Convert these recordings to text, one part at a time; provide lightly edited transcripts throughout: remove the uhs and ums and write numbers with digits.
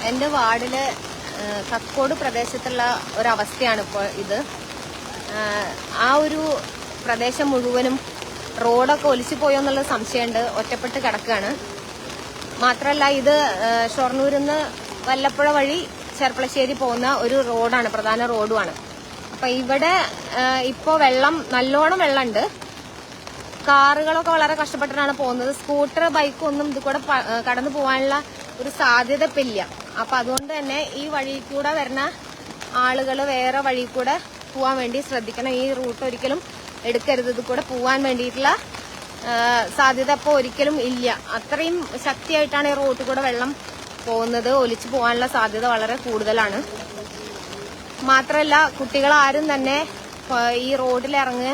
എൻ്റെ വാർഡില് കക്കോട് പ്രദേശത്തുള്ള ഒരവസ്ഥയാണ് ഇപ്പോൾ ഇത്. ആ ഒരു പ്രദേശം മുഴുവനും റോഡൊക്കെ ഒലിച്ചു പോയോ എന്നുള്ള സംശയമുണ്ട്. ഒറ്റപ്പെട്ട് കിടക്കുകയാണ്. മാത്രമല്ല ഇത് ഷൊർണൂരിൽ നിന്ന് വല്ലപ്പുഴ വഴി ചെർപ്പളശ്ശേരി പോകുന്ന ഒരു റോഡാണ്, പ്രധാന റോഡുമാണ്. അപ്പൊ ഇവിടെ ഇപ്പോ നല്ലോണം വെള്ളമുണ്ട്. കാറുകളൊക്കെ വളരെ കഷ്ടപ്പെട്ടിട്ടാണ് പോകുന്നത്. സ്കൂട്ടർ, ബൈക്കൊന്നും ഇത് കൂടെ കടന്നു പോകാനുള്ള ഒരു സാധ്യത ഇപ്പം ഇല്ല. അപ്പൊ അതുകൊണ്ട് തന്നെ ഈ വഴി കൂടെ വരുന്ന ആളുകൾ വേറെ വഴി കൂടെ പോവാൻ വേണ്ടി ശ്രദ്ധിക്കണം. ഈ റൂട്ട് ഒരിക്കലും എടുക്കരുത്. ഇത് കൂടെ പോവാൻ വേണ്ടിയിട്ടുള്ള സാധ്യത ഇപ്പോൾ ഒരിക്കലും ഇല്ല. അത്രയും ശക്തിയായിട്ടാണ് ഈ റോട്ടിൽ കൂടെ വെള്ളം പോകുന്നത്. ഒലിച്ചു പോകാനുള്ള സാധ്യത വളരെ കൂടുതലാണ്. മാത്രമല്ല കുട്ടികളാരും തന്നെ ഈ റോഡിലിറങ്ങ്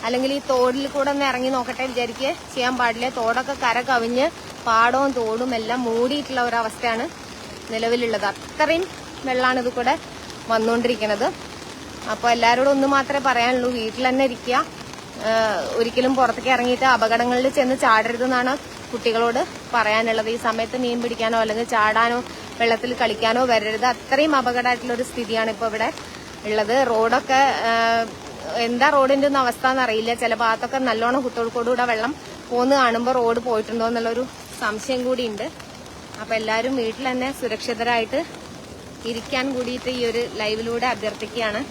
അല്ലെങ്കിൽ ഈ തോടിൽ കൂടെ ഒന്ന് ഇറങ്ങി നോക്കട്ടെ വിചാരിക്കുക ചെയ്യാൻ പാടില്ല. തോടൊക്കെ കര കവിഞ്ഞ് പാടവും തോടും എല്ലാം മൂടിയിട്ടുള്ള ഒരവസ്ഥയാണ് നിലവിലുള്ളത്. അത്രയും വെള്ളമാണ് ഇത് കൂടെ വന്നുകൊണ്ടിരിക്കുന്നത്. അപ്പോൾ എല്ലാവരോടും ഒന്ന് മാത്രമേ പറയാനുള്ളൂ, വീട്ടിൽ തന്നെ ഇരിക്കുക. ഒരിക്കലും പുറത്തേക്ക് ഇറങ്ങിയിട്ട് അപകടങ്ങളിൽ ചെന്ന് ചാടരുതെന്നാണ് കുട്ടികളോട് പറയാനുള്ളത്. ഈ സമയത്ത് മീൻ പിടിക്കാനോ അല്ലെങ്കിൽ ചാടാനോ വെള്ളത്തിൽ കളിക്കാനോ വരരുത്. അത്രയും അപകടമായിട്ടുള്ള ഒരു സ്ഥിതിയാണ് ഇപ്പോൾ ഇവിടെ ഉള്ളത്. റോഡൊക്കെ എന്താ റോഡിന്റെ ഒന്നും അവസ്ഥ എന്നറിയില്ല. ചില ഭാഗത്തൊക്കെ നല്ലോണം കുത്തോടുകൂടെ വെള്ളം പോന്ന് കാണുമ്പോൾ റോഡ് പോയിട്ടുണ്ടോ എന്നുള്ളൊരു സംശയം കൂടിയുണ്ട്. അപ്പൊ എല്ലാവരും വീട്ടിൽ തന്നെ സുരക്ഷിതരായിട്ട് ഇരിക്കാൻ കൂടിയിട്ട് ഈ ഒരു ലൈവിലൂടെ അഭ്യർത്ഥിക്കുകയാണ്.